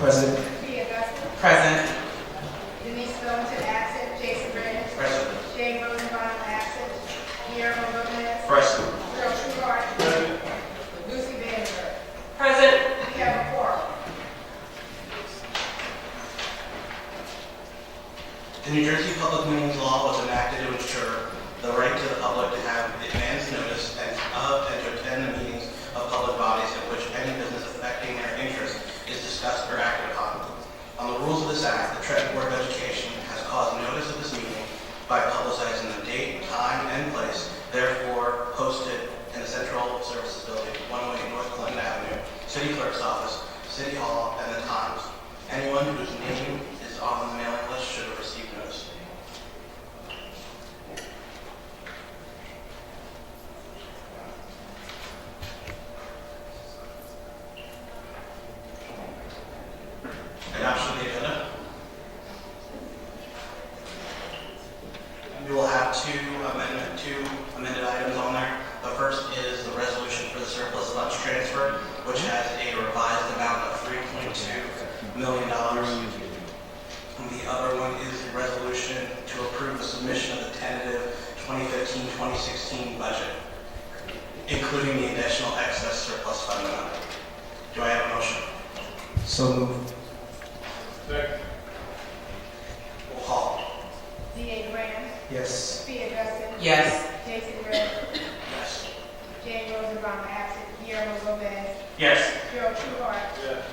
Present. Sophia Augusta. Present. Denise Millington absent. Jason Reyes. Present. Jane Rosenbaum absent. Guillermo Gomez. Present. Earl Truhart. Present. Lucy Vandenberg. Present. We have a quorum. The New Jersey Public Meetings Law was enacted to ensure the right to the public to have advance notice and to attend the meetings of public bodies in which any business affecting their interest is discussed or acted upon. On the rules of this act, the Trenton Board of Education has caused notice of this meeting by publicizing the date, time, and place, therefore posted in the Central Services Building, 108 North Clinton Avenue, City Clerk's Office, City Hall, and the Times. Anyone whose name is on the mailing list should have received notice. Adoption of the agenda. We will have two amended items on there. The first is the resolution for the surplus funds transfer, which has a revised amount of $3.2 million. And the other one is the resolution to approve the submission of the tentative 2015-2016 budget, including the additional excess surplus fund amount. Do I have a motion? So moved. Second. Roll call. D.A. Graham. Yes. Sophia Augusta. Yes. Jason Reyes. Yes. Jane Rosenbaum absent. Guillermo Gomez. Yes. Earl Truhart. Yes.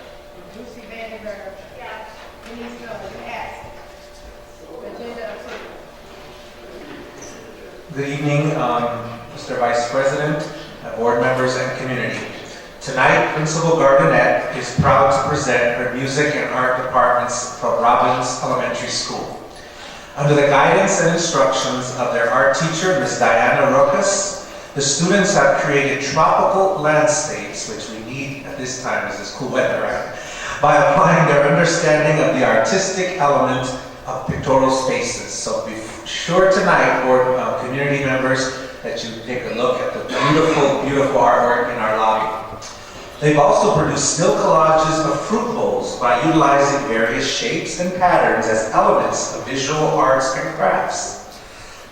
Lucy Vandenberg. Denise Millington absent. Agenda approved. Good evening, Mr. Vice President, board members, and community. Tonight, Principal Gardinette is proud to present her music and art departments from Robbins Elementary School. Under the guidance and instructions of their art teacher, Ms. Diana Rokas, the students have created tropical landscapes, which we need at this time as it's cool weather, right? By applying their understanding of the artistic element of pictorial spaces. So be sure tonight, board community members, that you take a look at the beautiful, beautiful artwork in our lobby. They've also produced still collages of fruit bowls by utilizing various shapes and patterns as elements of visual arts and crafts.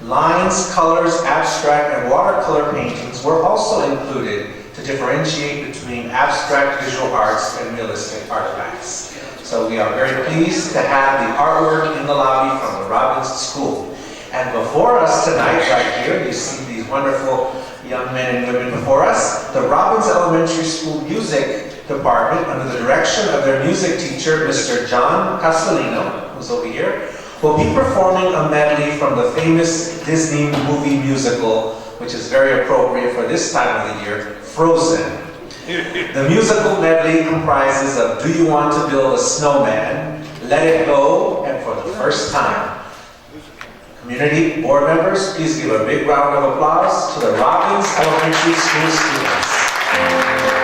Lines, colors, abstract, and watercolor paintings were also included to differentiate between abstract visual arts and realistic artifacts. So we are very pleased to have the artwork in the lobby from the Robbins School. And before us tonight, right here, you see these wonderful young men and women before us. The Robbins Elementary School Music Department, under the direction of their music teacher, Mr. John Castellino, who's over here, will be performing a medley from the famous Disney movie musical, which is very appropriate for this time of the year, Frozen. The musical medley comprises of Do You Want to Build a Snowman, Let It Go, and For the First Time. Community board members, please give a big round of applause to the Robbins Elementary School students.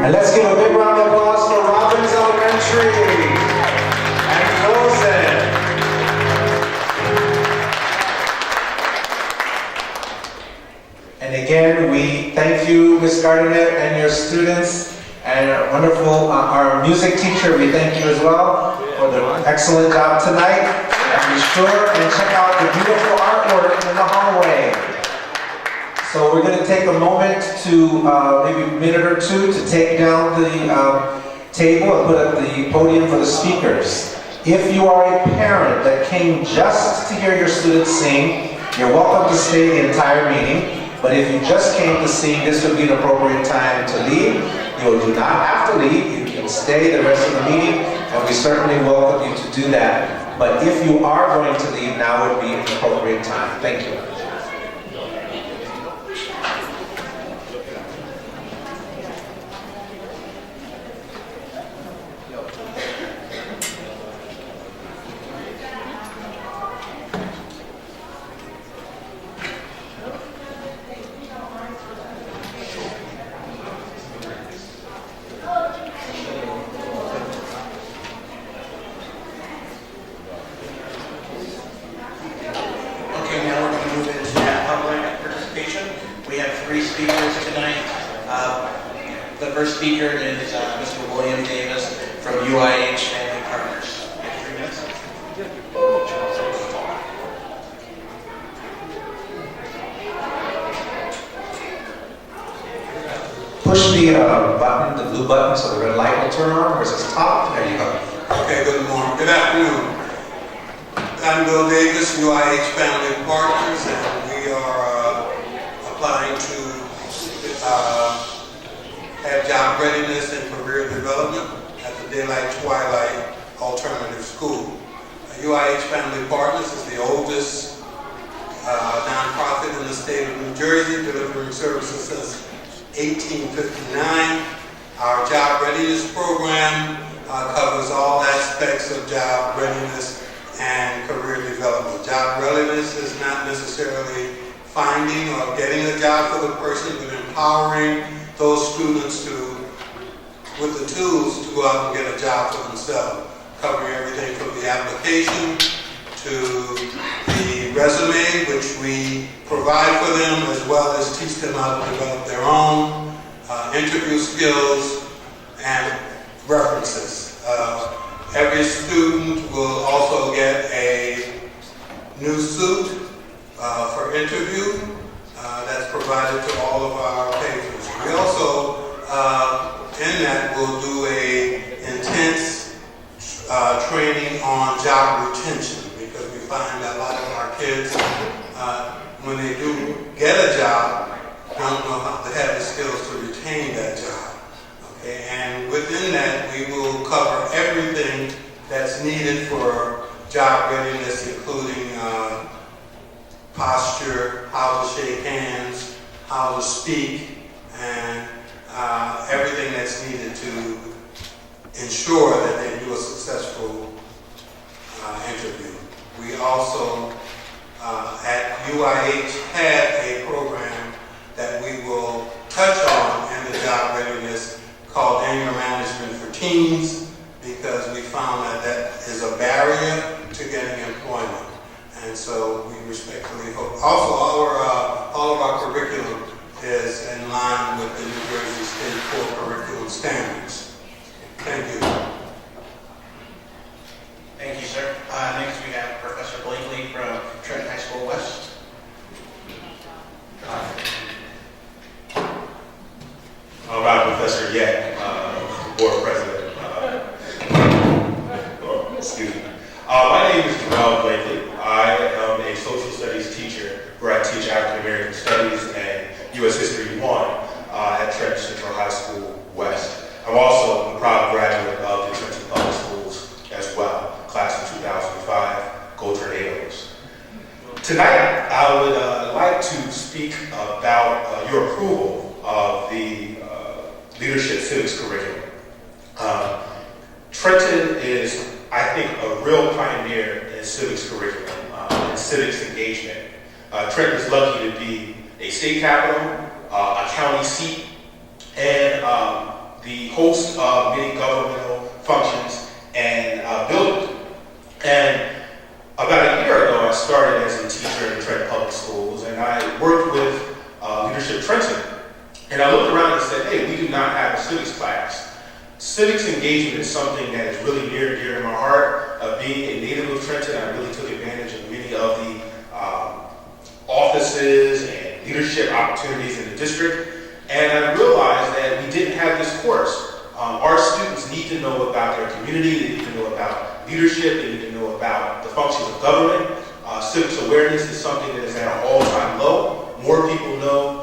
And let's give a big round of applause for Robbins Elementary and Rosen. And again, we thank you, Ms. Gardner, and your students, and our wonderful, our music teacher, we thank you as well for the excellent job tonight. And be sure and check out the beautiful artwork in the hallway. So we're going to take a moment to, maybe a minute or two, to take down the table and put up the podium for the speakers. If you are a parent that came just to hear your students sing, you're welcome to stay the entire meeting. But if you just came to sing, this would be an appropriate time to leave. You do not have to leave. You can stay the rest of the meeting, and we certainly welcome you to do that. But if you are going to leave, now would be an appropriate time. Thank you. The first speaker is Mr. William Davis from UIH Family Partners. 3 minutes. Push the button, the blue button, so the red light will turn on, or is it top? There you go. Okay, good morning. Good afternoon. I'm Bill Davis, UIH Family Partners, and we are applying to have job readiness and career development at the Daylight Twilight Alternative School. UIH Family Partners is the oldest nonprofit in the state of New Jersey, delivering services since 1859. Our job readiness program covers all aspects of job readiness and career development. Job readiness is not necessarily finding or getting a job for the person, but empowering those students with the tools to go out and get a job for themselves, covering everything from the application to the resume, which we provide for them, as well as teach them how to develop their own interview skills and references. Every student will also get a new suit for interview that's provided to all of our patrons. We also, in that, will do a intense training on job retention, because we find that a lot of our kids, when they do get a job, don't know how to have the skills to retain that job. Okay, and within that, we will cover everything that's needed for job readiness, including posture, how to shake hands, how to speak, and everything that's needed to ensure that they do a successful interview. We also, at UIH, have a program that we will touch on in the job readiness called Anger Management for Teens, because we found that that is a barrier to getting employment. And so we respectfully hope. Also, all of our curriculum is in line with the New Jersey State Core Curriculum Standards. Thank you. Thank you, sir. Next we have Professor Blakely from Trenton High School West. I'm not Professor yet, board president. Excuse me. My name is Terrell Blakely. I am a social studies teacher where I teach African American Studies and U.S. History 1 at Trenton Central High School West. I'm also a proud graduate of the Trenton Public Schools as well, class of 2005, Go Tornadoes. Tonight, I would like to speak about your approval of the Leadership Civics curriculum. Trenton is, I think, a real pioneer in civics curriculum and civics engagement. Trenton is lucky to be a state capital, a county seat, and the host of many governmental functions and buildings. And about a year ago, I started as a teacher in Trenton Public Schools, and I worked with Leadership Trenton. And I looked around and said, hey, we do not have a civics class. Civics engagement is something that is really near and dear to my heart. Being a native of Trenton, I really took advantage of many of the offices and leadership opportunities in the district. And I realized that we didn't have this course. Our students need to know about their community, they need to know about leadership, they need to know about the functions of government. Civics awareness is something that is at an all-time low. More people know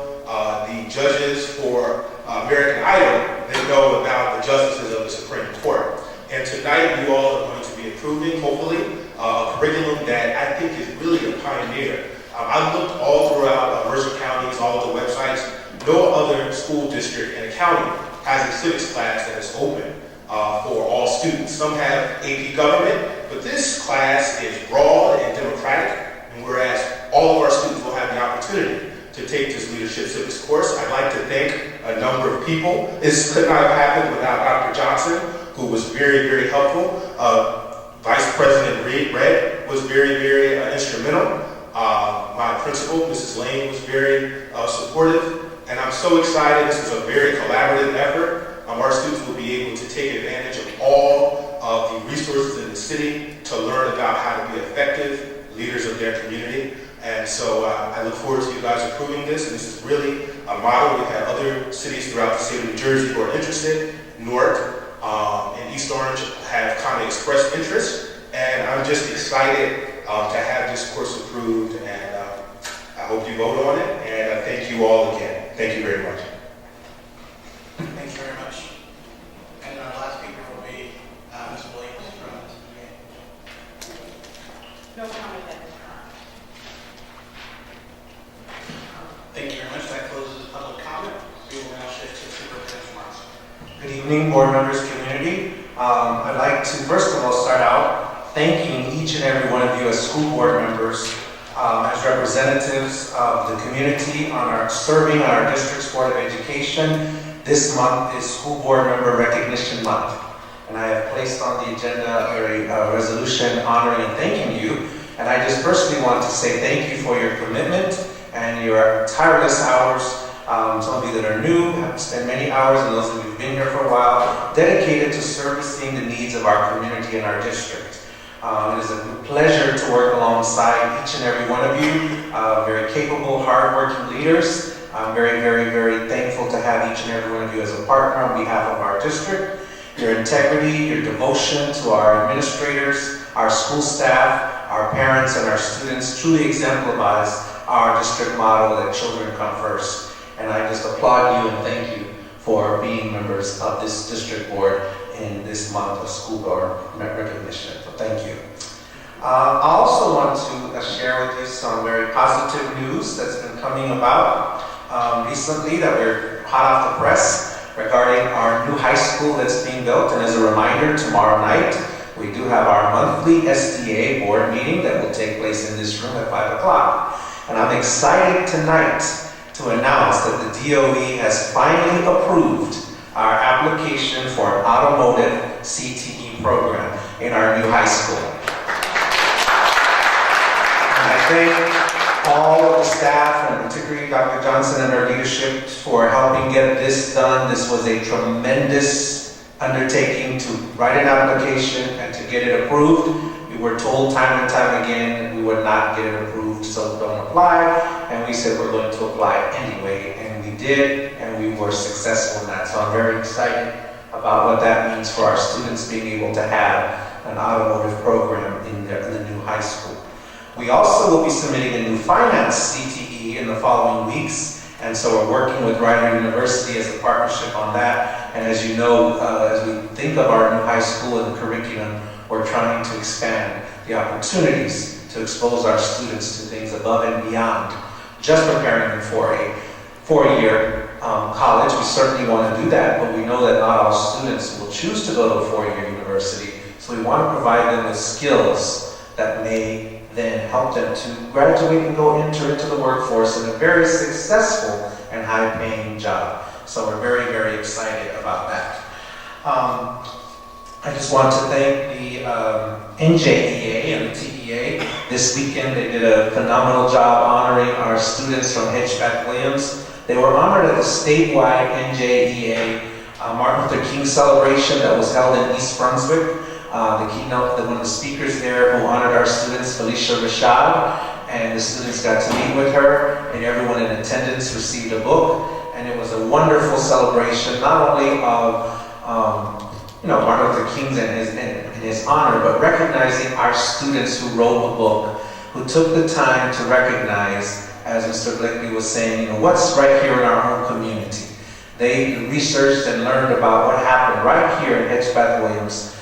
the judges for American Idol than know about the justices of the Supreme Court. And tonight you all are going to be approving, hopefully, a curriculum that I think is really a pioneer. I looked all throughout Mercer County's, all of the websites. No other school district in the county has a civics class that is open for all students. Some have AP government, but this class is broad and democratic, and whereas all of our students will have the opportunity to take this leadership civics course. I'd like to thank a number of people. This could not have happened without Dr. Johnson, who was very, very helpful. Vice President Red was very, very instrumental. My principal, Mrs. Lane, was very supportive. And I'm so excited. This is a very collaborative effort. Our students will be able to take advantage of all of the resources in the city to learn about how to be effective leaders of their community. And so I look forward to you guys approving this. And this is really a model. We've had other cities throughout the state of New Jersey who are interested. Newark and East Orange have kind of expressed interest. And I'm just excited to have this course approved. And I hope you vote on it. And thank you all again. Thank you very much. Thank you very much. And our last speaker will be Ms. Williams from SBA. No comment at this time. Thank you very much. That closes public comment. We will now shift to Superintendent's remarks. Good evening, board members, community. I'd like to first of all start out thanking each and every one of you as school board members, as representatives of the community serving on our district's Board of Education. This month is School Board Member Recognition Month, and I have placed on the agenda a resolution honoring and thanking you. And I just personally want to say thank you for your commitment and your tireless hours. Some of you that are new have spent many hours, and those of you who've been here for a while, dedicated to servicing the needs of our community and our district. It is a pleasure to work alongside each and every one of you, very capable, hardworking leaders. I'm very, very, very thankful to have each and every one of you as a partner on behalf of our district. Your integrity, your devotion to our administrators, our school staff, our parents, and our students truly exemplifies our district model that children come first. And I just applaud you and thank you for being members of this district board in this month of school board recognition. So thank you. I also want to share with you some very positive news that's been coming about recently that we're hot off the press regarding our new high school that's being built. And as a reminder, tomorrow night we do have our monthly SDA board meeting that will take place in this room at 5 o'clock. And I'm excited tonight to announce that the DOE has finally approved our application for an automotive CTE program in our new high school. And I thank all of the staff, and particularly Dr. Johnson and her leadership, for helping get this done. This was a tremendous undertaking to write an application and to get it approved. We were told time and time again we would not get it approved, so don't apply. And we said we're going to apply anyway, and we did, and we were successful in that. So I'm very excited about what that means for our students being able to have an automotive program in the new high school. We also will be submitting a new finance CTE in the following weeks, and so we're working with Rider University as a partnership on that. And as you know, as we think of our new high school and the curriculum, we're trying to expand the opportunities to expose our students to things above and beyond just preparing them for a four-year college. We certainly want to do that, but we know that not all students will choose to go to a four-year university. So we want to provide them with skills that may then help them to graduate and go enter into the workforce in a very successful and high-paying job. So we're very, very excited about that. I just want to thank the NJEA and the TEA. This weekend they did a phenomenal job honoring our students from Hedgeback Williams. They were honored at the statewide NJEA Martin Luther King celebration that was held in East Brunswick. One of the speakers there who honored our students, Felicia Rashad, and the students got to meet with her, and everyone in attendance received a book, and it was a wonderful celebration, not only of Martin Luther King's in his honor, but recognizing our students who wrote a book, who took the time to recognize, as Mr. Blakely was saying, what's right here in our own community. They researched and learned about what happened right here in Hedgeback Williams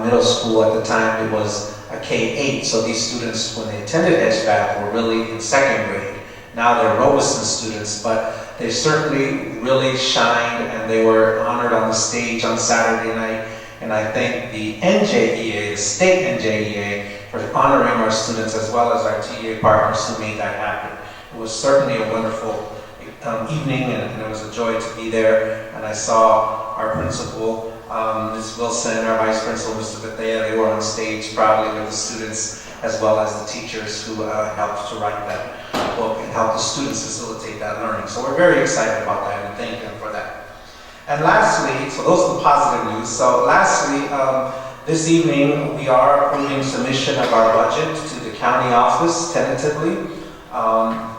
Middle School. At the time, it was a K-8, so these students, when they attended Hedgeback, were really in second grade. Now they're Robeson students, but they certainly really shined, and they were honored on the stage on Saturday night. And I thank the NJEA, the state NJEA, for honoring our students as well as our TEA partners who made that happen. It was certainly a wonderful evening, and it was a joy to be there. And I saw our principal, Ms. Wilson, and our vice principal, Mr. Bethea. They were on stage proudly with the students as well as the teachers who helped to write that book and help the students facilitate that learning. So we're very excited about that and thank them for that. And lastly, so those are the positive news. So lastly, this evening we are approving submission of our budget to the county office tentatively.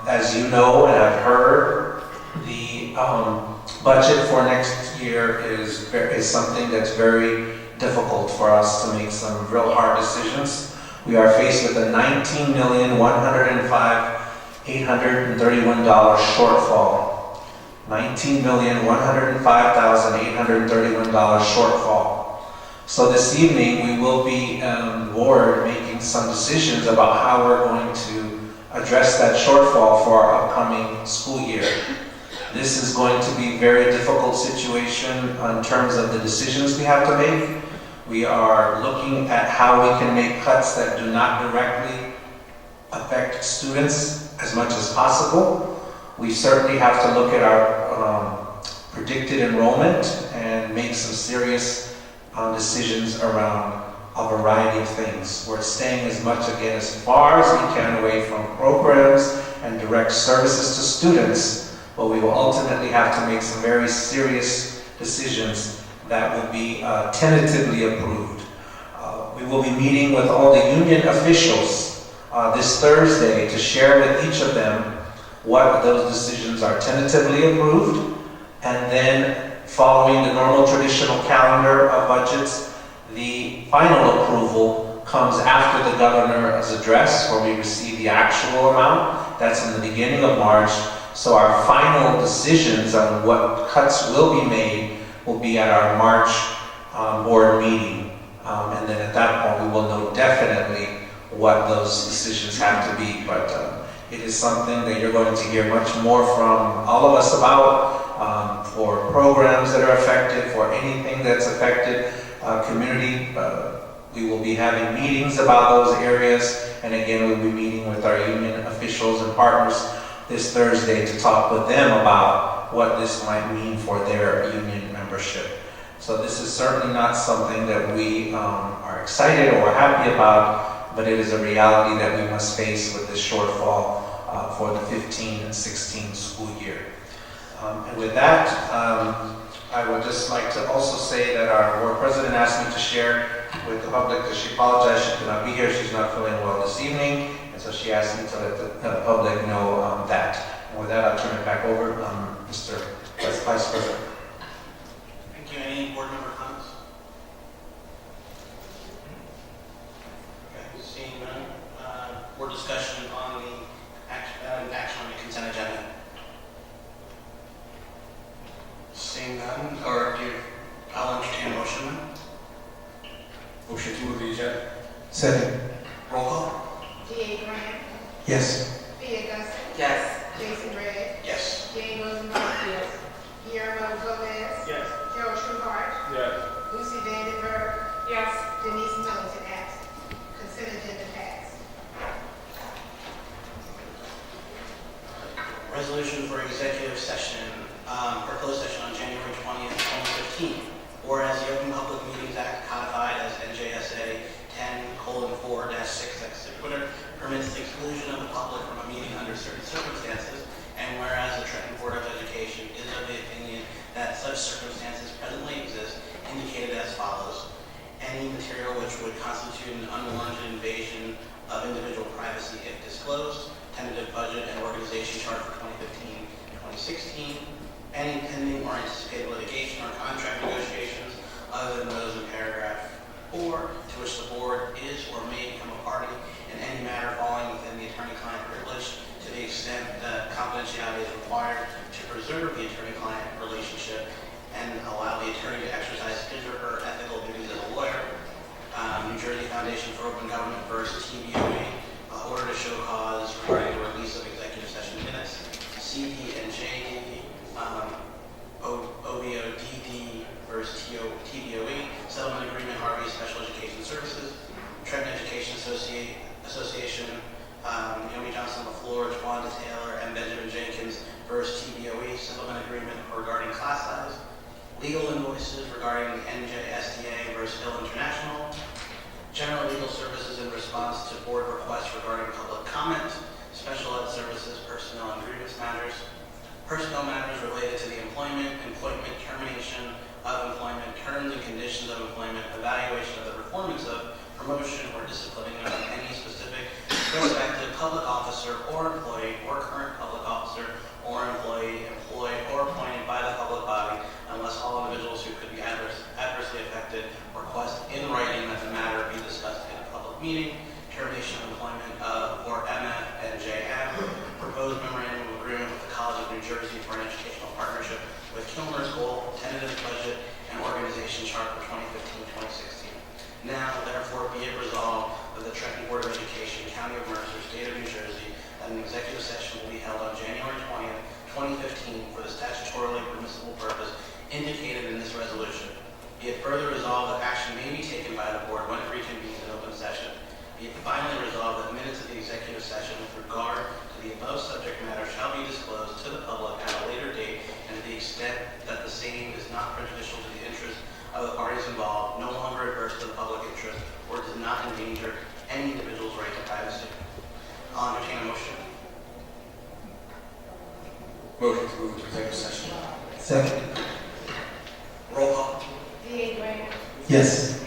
As you know and have heard, the budget for next year is something that's very difficult for us to make some real hard decisions. We are faced with a $19,105,831 shortfall. $19,105,831 shortfall. So this evening we will be board making some decisions about how we're going to address that shortfall for our upcoming school year. This is going to be a very difficult situation in terms of the decisions we have to make. We are looking at how we can make cuts that do not directly affect students as much as possible. We certainly have to look at our predicted enrollment and make some serious decisions around a variety of things. We're staying as far as we can away from programs and direct services to students, but we will ultimately have to make some very serious decisions that will be tentatively approved. We will be meeting with all the union officials this Thursday to share with each of them what those decisions are tentatively approved, and then following the normal traditional calendar of budgets, the final approval comes after the governor's address, where we receive the actual amount. That's in the beginning of March. So our final decisions on what cuts will be made will be at our March board meeting. And then at that point, we will know definitely what those decisions have to be. But it is something that you're going to hear much more from all of us about, for programs that are affected, for anything that's affected community. We will be having meetings about those areas. And again, we'll be meeting with our union officials and partners this Thursday to talk with them about what this might mean for their union membership. So this is certainly not something that we are excited or happy about, but it is a reality that we must face with this shortfall for the 15 and 16 school year. And with that, I would just like to also say that our board president asked me to share with the public that she apologized. She could not be here. She's not feeling well this evening. And so she asked me to let the public know that. And with that, I'll turn it back over to Mr. Vice President. Thank you. Any board member comments? Okay, seeing none. Board discussion on the action on the consent agenda. Seeing none, I'll entertain a motion then. Motion to move the agenda. Second. Roll call. D.A. Graham, Yes. Thea Gus, Yes. Jason Redd, Yes. Jane Rosenbaum, Guillermo Gomez, Yes. Gerald Trueheart, Yes. Lucy Vandenberg, Yes. Denise Middleton, absent. Consent agenda passed. Resolution for executive session. for closed session on January 20th, 2015. Whereas the Open Public Meetings Act, codified as NJSA 10:4-6 permits the exclusion of the public from a meeting under certain circumstances, and whereas the Trenton Board of Education is of the opinion that such circumstances presently exist, indicated as follows: any material which would constitute an unwarranted invasion of individual privacy if disclosed, tentative budget and organization chart for 2015-2016, any pending or anticipated litigation or contract negotiations other than those in paragraph 4, to which the board is or may become a party, in any matter falling within the attorney-client privilege, to the extent that confidentiality is required to preserve the attorney-client relationship and allow the attorney to exercise his or her ethical duties as a lawyer. New Jersey Foundation for Open Government versus TBOE, order to show cause regarding the release of executive session minutes, CD&J, OBODD versus TBOE, settlement agreement, Harvey Special Education Services, Trenton Education Association, Naomi Johnson LaFleur, Tawanda Taylor, and Benjamin Jenkins versus TBOE, settlement agreement regarding class size, legal invoices regarding the NJSDA versus Hill International, general legal services in response to board requests regarding public comment, special ed services, personnel and grievance matters, personnel matters related to the employment, termination of employment, terms and conditions of employment, evaluation of the performance of, promotion or disciplining of any specific prospective public officer or employee or current public officer or employee employed or appointed by the public body, unless all individuals who could be adversely affected request in writing that the matter be discussed in a public meeting, termination of employment of or MFNJM, proposed memorandum of agreement with the College of New Jersey for an educational partnership with Kilmer School, tentative budget and organization chart for 2015-2016. Now, therefore, be it resolved that the Trenton Board of Education, County of Mercer, State of New Jersey, that an executive session will be held on January 20th, 2015 for the statutorily permissible purpose indicated in this resolution. Be it further resolved that action may be taken by the board when it reconvenes in open session. Be it finally resolved that minutes of the executive session with regard to the above subject matter shall be disclosed to the public at a later date, and to the extent that the same is not prejudicial to the interest of the parties involved, no longer adverse to the public interest, or does not endanger any individual's right to privacy. I'll entertain a motion. Motion to move to executive session. Second. Roll call. D.A. Graham, Yes.